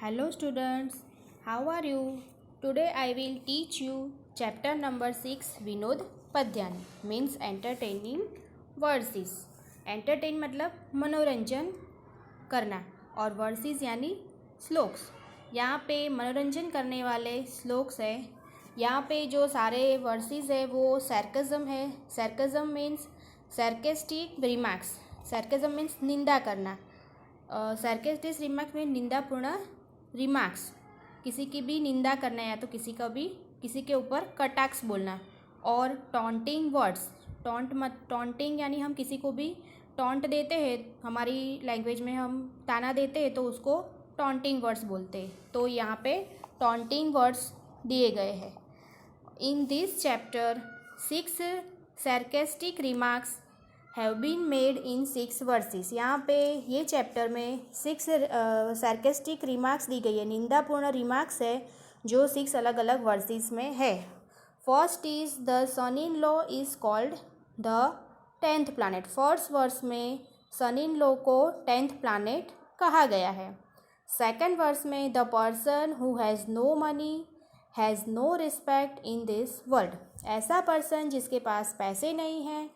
Hello students, how are you? Today I will teach you chapter number 6 Vinod Padyani means entertaining verses. Entertain मतलब मनोरंजन करना और versus यानी श्लोक्स। यहाँ पे मनोरंजन करने वाले श्लोक्स है। यहाँ पे जो सारे वर्सेस है वो सरकज़म है। सरकज़म मीन्स सरकेस्टिक रिमार्क्स। सरकज़म मीन्स निंदा करना। सरकेस्टिक रिमार्क्स में निंदापूर्ण रिमार्क्स, किसी की भी निंदा करना या तो किसी के ऊपर कटाक्ष बोलना। और टॉन्टिंग वर्ड्स, टॉन्टिंग यानी हम किसी को भी टॉन्ट देते हैं, हमारी लैंग्वेज में हम ताना देते हैं तो उसको टॉन्टिंग वर्ड्स बोलते हैं। तो यहाँ पे टॉन्टिंग वर्ड्स दिए गए हैं। In this chapter 6 sarcastic remarks have been made in 6 verses. यहाँ पे ये चैप्टर में 6 sarcastic रिमार्क्स दी गई है, निंदापूर्ण रिमार्क्स है जो 6 अलग अलग वर्सेस में है। First is the son in law is called the 10th planet. First verse में सन इन लॉ को 10th प्लानट कहा गया है। सेकेंड वर्स में the person who has no money has no respect in this world. ऐसा person जिसके पास पैसे नहीं हैं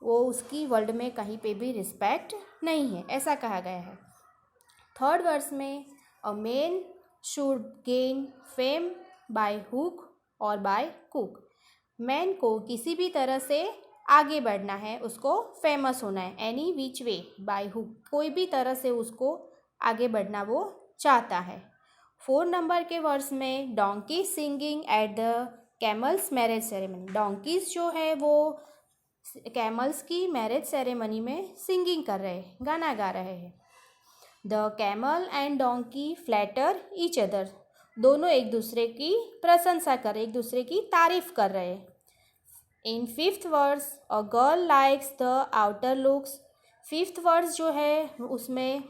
वो उसकी वर्ल्ड में कहीं पे भी रिस्पेक्ट नहीं है, ऐसा कहा गया है। थर्ड वर्स में a man should gain fame by hook और बाय कुक। मैन को किसी भी तरह से आगे बढ़ना है, उसको फेमस होना है, any which way by hook, कोई भी तरह से उसको आगे बढ़ना वो चाहता है। 4 नंबर के वर्स में donkey singing at the camel's marriage ceremony. Donkeys जो है वो कैमल्स की मैरिज सेरेमनी में सिंगिंग कर रहे हैं, गाना गा रहे हैं। The camel and donkey flatter each other. दोनों एक दूसरे की प्रशंसा कर रहे, एक दूसरे की तारीफ कर रहे हैं। In 5th verse a girl likes the outer looks. 5th verse जो है उसमें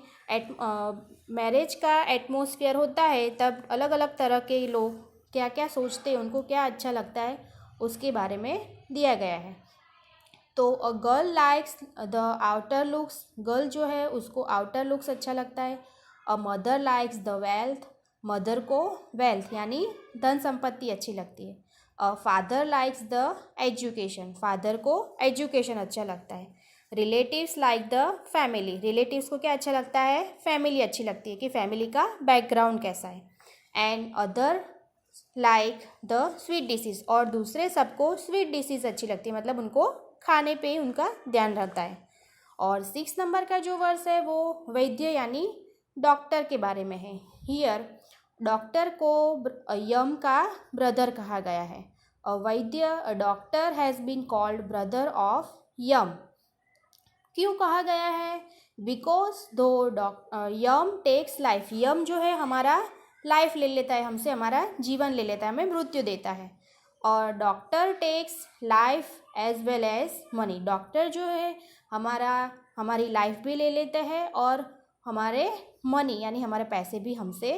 मैरिज का एटमोसफियर होता है, तब अलग अलग तरह के लोग क्या क्या सोचते हैं, उनको क्या अच्छा लगता है उसके बारे में दिया गया है। तो a girl likes the outer looks, girl जो है उसको आउटर लुक्स अच्छा लगता है। A mother likes the wealth, mother को वेल्थ यानी धन संपत्ति अच्छी लगती है। अ father likes the education, father को एजुकेशन अच्छा लगता है। Relatives like the family, relatives को क्या अच्छा लगता है, फैमिली अच्छी लगती है कि फैमिली का बैकग्राउंड कैसा है। And other like the sweet dishes, और दूसरे सबको स्वीट डिशेज अच्छी लगती है, मतलब उनको खाने पे उनका ध्यान रहता है। और 6 नंबर का जो वर्स है वो वैद्य यानी डॉक्टर के बारे में है। हियर डॉक्टर को यम का ब्रदर कहा गया है। A vaidya doctor has been called brother of Yam. क्यों कहा गया है? बिकॉज दो यम टेक्स लाइफ, यम जो है हमारा लाइफ ले लेता है, हमसे हमारा जीवन ले लेता है, हमें मृत्यु देता है। और doctor takes life as well as money, doctor जो है हमारी लाइफ भी ले लेते हैं और हमारे मनी यानी हमारे पैसे भी हमसे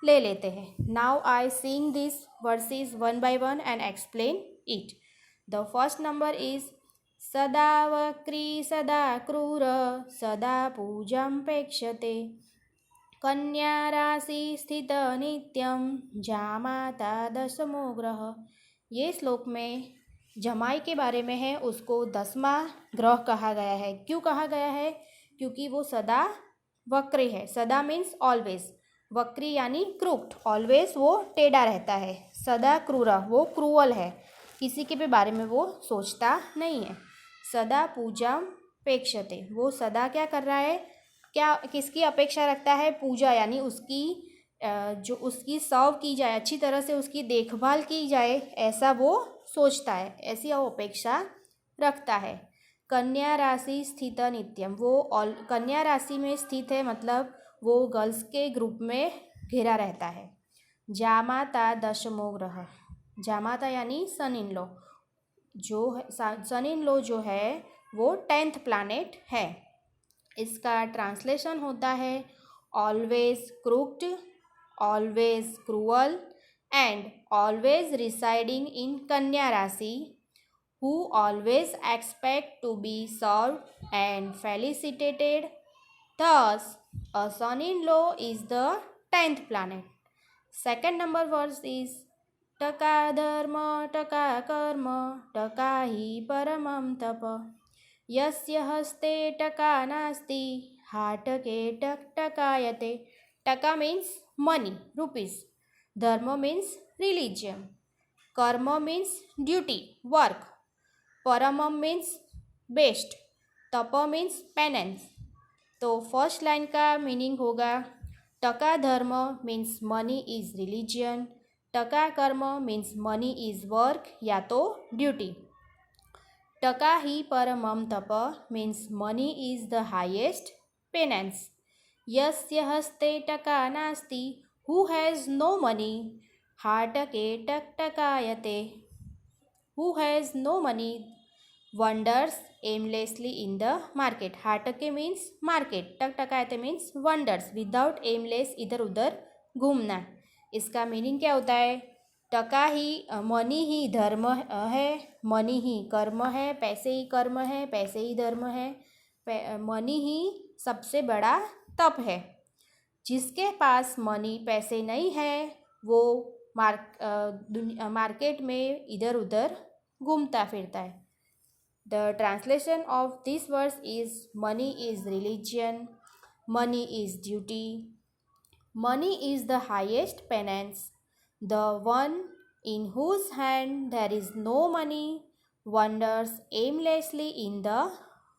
ले लेते हैं। Now I Singh this versus one by one and explain it. The first number is सदा वक्री सदा क्रूर सदा पूजम्पेक्षते कन्या राशि स्थित नित्यम जामाता दशमो ग्रह। ये श्लोक में जमाई के बारे में है, उसको 10वां ग्रह कहा गया है। क्यों कहा गया है? क्योंकि वो सदा वक्री है। सदा मीन्स ऑलवेज, वक्री यानी क्रूक्ड, ऑलवेज वो टेढ़ा रहता है। सदा क्रूर, वो क्रूअल है, किसी के भी बारे में वो सोचता नहीं है। सदा पूजा पेक्षते, वो सदा क्या कर रहा है, क्या किसकी अपेक्षा रखता है? पूजा यानी उसकी जो उसकी सर्व की जाए, अच्छी तरह से उसकी देखभाल की जाए, ऐसा वो सोचता है, ऐसी वो अपेक्षा रखता है। कन्या राशि स्थित नित्यम, वो कन्या राशि में स्थित है, मतलब वो गर्ल्स के ग्रुप में घिरा रहता है। जामाता दशमो ग्रह, जामाता यानी सन इन लॉ, जो है सन इन लॉ जो है वो 10th प्लानेट है। इसका ट्रांसलेशन होता है always crooked, always cruel and always residing in कन्या राशि, who always expect to be served and felicitated. Thus, a son-in-law is the 10th planet. Second number verse is टका धर्म टका कर्म टका हि परमं तप यस्य हस्ते टका नास्ति हाटके टकायते. टका means money, rupees. Dharma means religion. Karma means duty, work. Paramam means best. Tapa means penance. तो फर्स्ट लाइन का मीनिंग होगा टका धर्म मीन्स मनी इज रिलीजियन, टका कर्म मीन्स मनी इज वर्क या तो ड्यूटी. टका ही परमम तप means money is the highest penance. यस्य हस्ते टका नास्ति हु हैज़ नो मनी हाटके टकायते. Who has no money wanders aimlessly in the market. हाटके मीन्स मार्केट, टकायते मीन्स वंडर्स, विदाउट एमलेस इधर उधर घूमना. इसका मीनिंग क्या होता है? टका ही मनी ही धर्म है, मनी ही कर्म है, पैसे ही कर्म है, पैसे ही धर्म है, मनी ही सबसे बड़ा तप है. जिसके पास मनी पैसे नहीं है वो मार्केट में इधर उधर घूमता फिरता है. The translation of this verse is money is religion, money is duty, money is the highest penance. The one in whose hand there is no money wanders aimlessly in the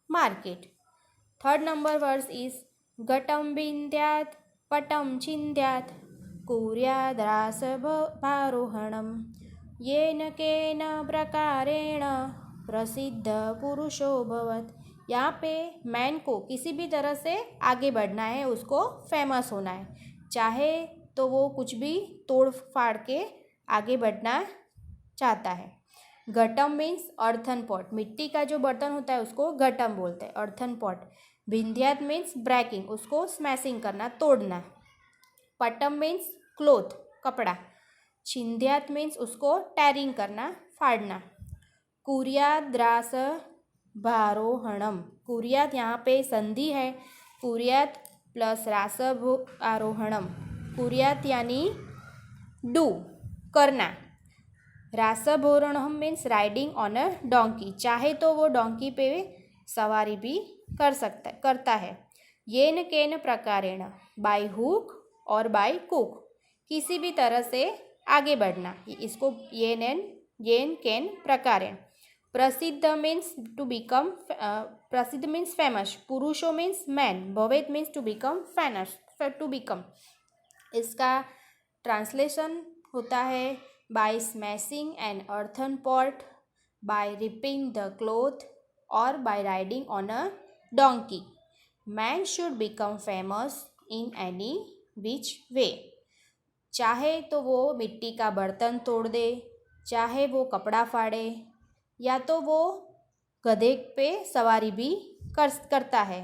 market. Third number verse is Gatam bindyat patam chindyat कुर्याद्रासभारोहणं येन केन प्रकारेण प्रसिद्ध पुरुषो भवत. यहाँ पे man को किसी भी तरह से आगे बढ़ना है, उसको फेमस होना है, चाहे तो वो कुछ भी तोड़ फाड़ के आगे बढ़ना चाहता है. घटम मीन्स अर्थन पॉट, मिट्टी का जो बर्तन होता है उसको घटम बोलते हैं, अर्थन पॉट. भिंध्यात मीन्स ब्रेकिंग, उसको स्मैशिंग करना, तोड़ना. पटम मीन्स क्लोथ, कपड़ा. छिंध्यात मीन्स उसको टैरिंग करना, फाड़ना. कुर्याद्रास भारोहणम, कुर्यात यहाँ पे संधि है, कुर्यात प्लस रासभ आरोहणम. कुर्यात यानी डू, करना. रासभोरणम means riding on a donkey, चाहे तो वो डोंकी पे सवारी भी करता है. येन केन प्रकारेण, बाय हुक और बाय कुक, किसी भी तरह से आगे बढ़ना, इसको येन केन प्रकारेण. प्रसिद्ध मीन्स टू बिकम, प्रसिद्ध मीन्स फेमस. पुरुषो मीन्स मैन, भवेत means to become famous, to become. इसका ट्रांसलेशन होता है by smashing an earthen pot, by ripping the cloth और by riding on a donkey. Man should become famous in any which way. चाहे तो वो मिट्टी का बर्तन तोड़ दे, चाहे वो कपड़ा फाड़े, या तो वो गधे पे सवारी भी करता है,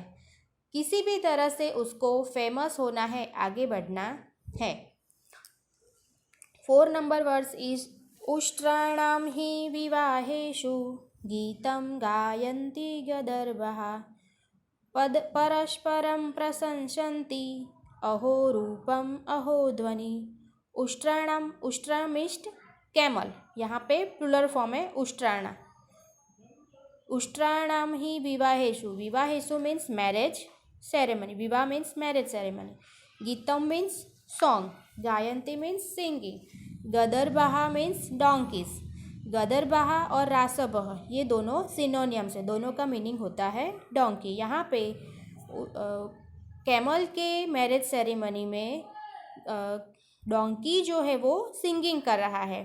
किसी भी तरह से उसको फेमस होना है, आगे बढ़ना है. 4 नंबर वर्स इज उष्ट्राणाम हि विवाहेषु गीतं गायन्ति गदर्भः परस्परं प्रशंसन्ति अहो रूपम अहो ध्वनि. उष्ट्राणाम, उष्ट्राणाम मीन्स कैमल, यहाँ पे प्लूरल फॉर्म है उष्ट्राणा. उष्ट्राणाम ही विवाहेषु, विवाहेषु मीन्स मैरिज सेरेमनी, विवाह मीन्स मैरिज सेरेमनी. गीतम मीन्स सॉन्ग, गायंती मीन्स सिंगिंग, गदर्भः मीन्स डोंकीज. गदर्भः और रासभः ये दोनों सिनोनियम्स है, दोनों का मीनिंग होता है डोंकी. यहाँ पे कैमल के मैरिज सेरेमनी में डोंकी जो है वो सिंगिंग कर रहा है.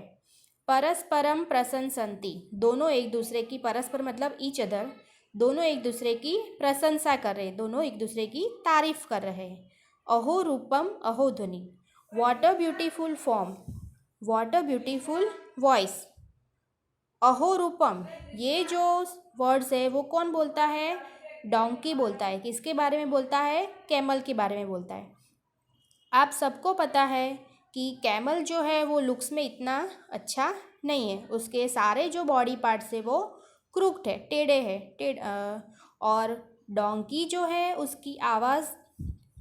परस्परम प्रशंसन्ति, दोनों एक दूसरे की, परस्पर मतलब ईच अदर, दोनों एक दूसरे की प्रशंसा कर रहे हैं, दोनों एक दूसरे की तारीफ कर रहे हैं. अहो रूपम अहो ध्वनि, what a beautiful form, what a beautiful voice. अहो रूपम, ये जो वर्ड्स है वो कौन बोलता है? डोंकी बोलता है. किसके बारे में बोलता है? कैमल के बारे में बोलता है. आप सबको पता है कि कैमल जो है वो लुक्स में इतना अच्छा नहीं है, उसके सारे जो बॉडी पार्ट्स है वो क्रूक्ड है, टेढ़े है, और डोंकी जो है उसकी आवाज़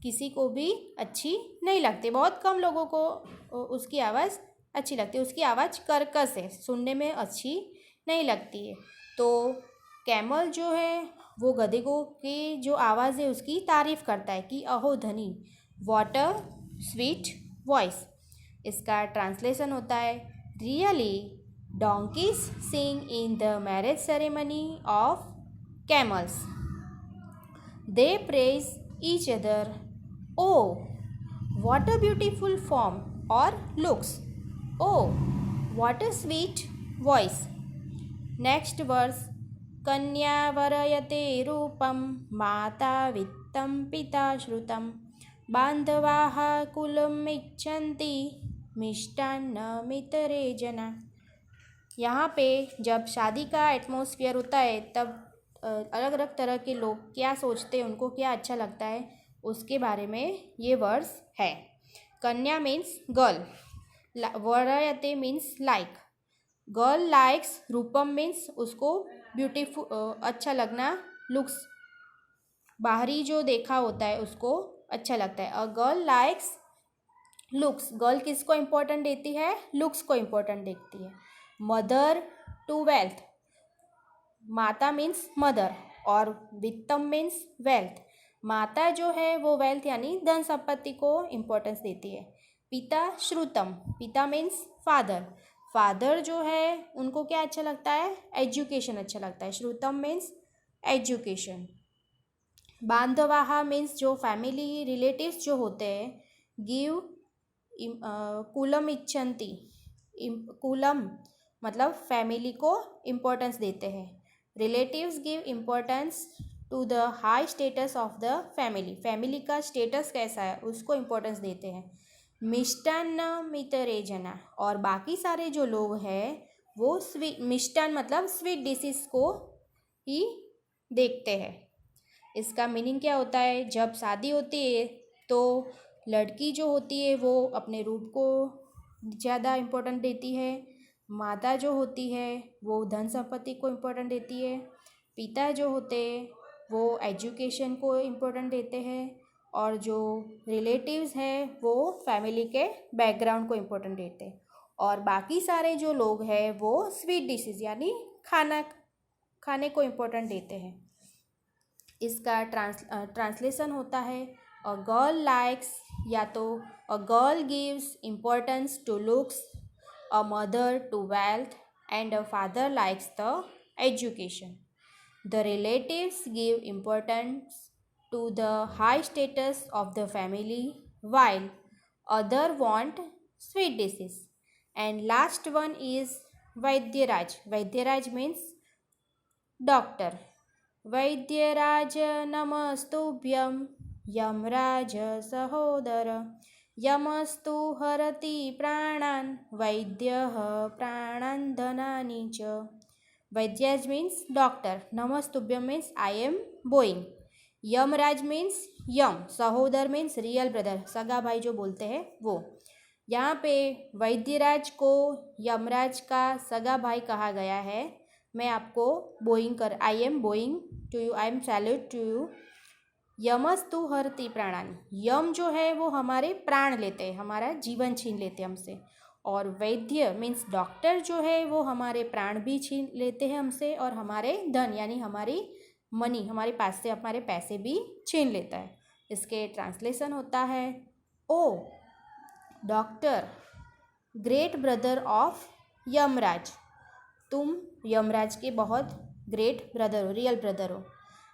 किसी को भी अच्छी नहीं लगती, बहुत कम लोगों को उसकी आवाज़ अच्छी लगती है, उसकी आवाज़ कर्कश है, सुनने में अच्छी नहीं लगती है। तो कैमल जो है वो गधे को की जो आवाज़ है उसकी तारीफ़ करता है कि अहो धनी, व्हाट अ स्वीट वॉइस। इसका ट्रांसलेशन होता है, really donkeys sing in the marriage ceremony of camels, they praise each other, oh what a beautiful form और looks, oh what a sweet voice. Next verse, कन्या वरयते रूपम, माता वित्तं पिता श्रुतं, बांधवाः कुलमिच्छन्ति, मिष्टान्नमितरे जना। यहाँ पे जब शादी का एटमॉस्फेयर होता है तब अलग अलग तरह के लोग क्या सोचते हैं, उनको क्या अच्छा लगता है, उसके बारे में ये वर्स है। कन्या मीन्स गर्ल, वरयते मीन्स लाइक, गर्ल लाइक्स, रूपम मीन्स उसको ब्यूटीफुल अच्छा लगना, लुक्स बाहरी जो देखा होता है उसको अच्छा लगता है। और गर्ल लाइक्स लुक्स, गर्ल किसको इम्पोर्टेंट देती है, लुक्स को इम्पोर्टेंट देती है। मदर टू वेल्थ, माता मीन्स मदर, और वित्तम मीन्स वेल्थ, माता जो है वो वेल्थ यानी धन संपत्ति को इम्पोर्टेंस देती है। पिता श्रुतम, पिता मीन्स फादर, फादर जो है उनको क्या अच्छा लगता है, एजुकेशन अच्छा लगता है, श्रुतम मीन्स एजुकेशन। बांधवाहा मीन्स जो फैमिली रिलेटिव्स जो होते हैं, गिव कुलम इच्छन्ति, कुलम मतलब फैमिली को इम्पोर्टेंस देते हैं, relatives give importance to the high status of the family, family का स्टेटस कैसा है उसको इम्पोर्टेंस देते हैं। मिष्टान्न मितरे जना, और बाकी सारे जो लोग हैं वो स्वीट, मिष्टान मतलब स्वीट डिशेस को ही देखते हैं। इसका मीनिंग क्या होता है, जब शादी होती है तो लड़की जो होती है वो अपने रूप को ज़्यादा इम्पोर्टेंट देती है, माता जो होती है वो धन संपत्ति को इम्पोर्टेंट देती है, पिता जो होते हैं वो एजुकेशन को इम्पोर्टेंट देते हैं, और जो रिलेटिव्स हैं वो फैमिली के बैकग्राउंड को इम्पोर्टेंट देते हैं, और बाकी सारे जो लोग हैं वो स्वीट डिशेस यानी खाने को इम्पोर्टेंट देते हैं। इसका ट्रांसलेशन होता है, अ गर्ल लाइक्स, या तो a girl gives importance to looks, a mother to wealth, and a father likes the education. The relatives give importance to the high status of the family, while other want sweet dishes. And last one is Vaidyaraj. Vaidyaraj means doctor. Vaidyaraj namastubhyam, Yamraj sahodar, Yamastu harati pranan, Vaidyah pranan dhanani cha. Vaidyaj means doctor, Namastubhyam means I am boing, Yamraj means Yam, सहोदर means real brother, सगा भाई जो बोलते हैं वो। यहाँ पे वैद्यराज को यमराज का सगा भाई कहा गया है। मैं आपको बोइंग कर, I am bowing to you, I am salute to you. यमस्तु हरति प्राणानि, यम जो है वो हमारे प्राण लेते हैं, हमारा जीवन छीन लेते हैं हमसे, और वैद्य मीन्स डॉक्टर जो है वो हमारे प्राण भी छीन लेते हैं हमसे, और हमारे धन यानी हमारी मनी, हमारे पास से हमारे पैसे भी छीन लेता है। इसके ट्रांसलेशन होता है, oh doctor great brother of Yamraj, तुम यमराज के बहुत ग्रेट ब्रदर हो, रियल ब्रदर हो।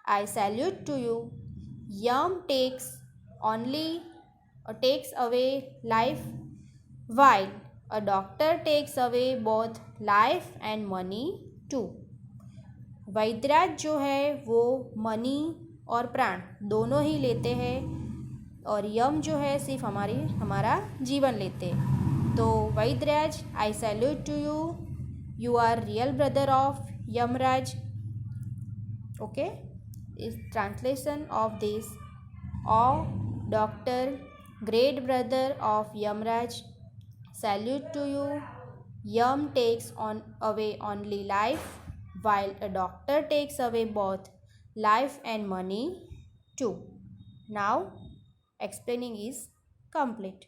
I salute to you, Yam takes away life, while a doctor takes away both life and money too. वैद्यराज जो है वो मनी और प्राण दोनों ही लेते हैं, और यम जो है सिर्फ हमारा जीवन लेते हैं। तो वैद्यराज, I salute to you, you are real brother of Yamraj. Okay, इस translation of this, oh doctor great brother of Yamraj, salute to you, yum takes away only life, while a doctor takes away both life and money too. Now explaining is complete.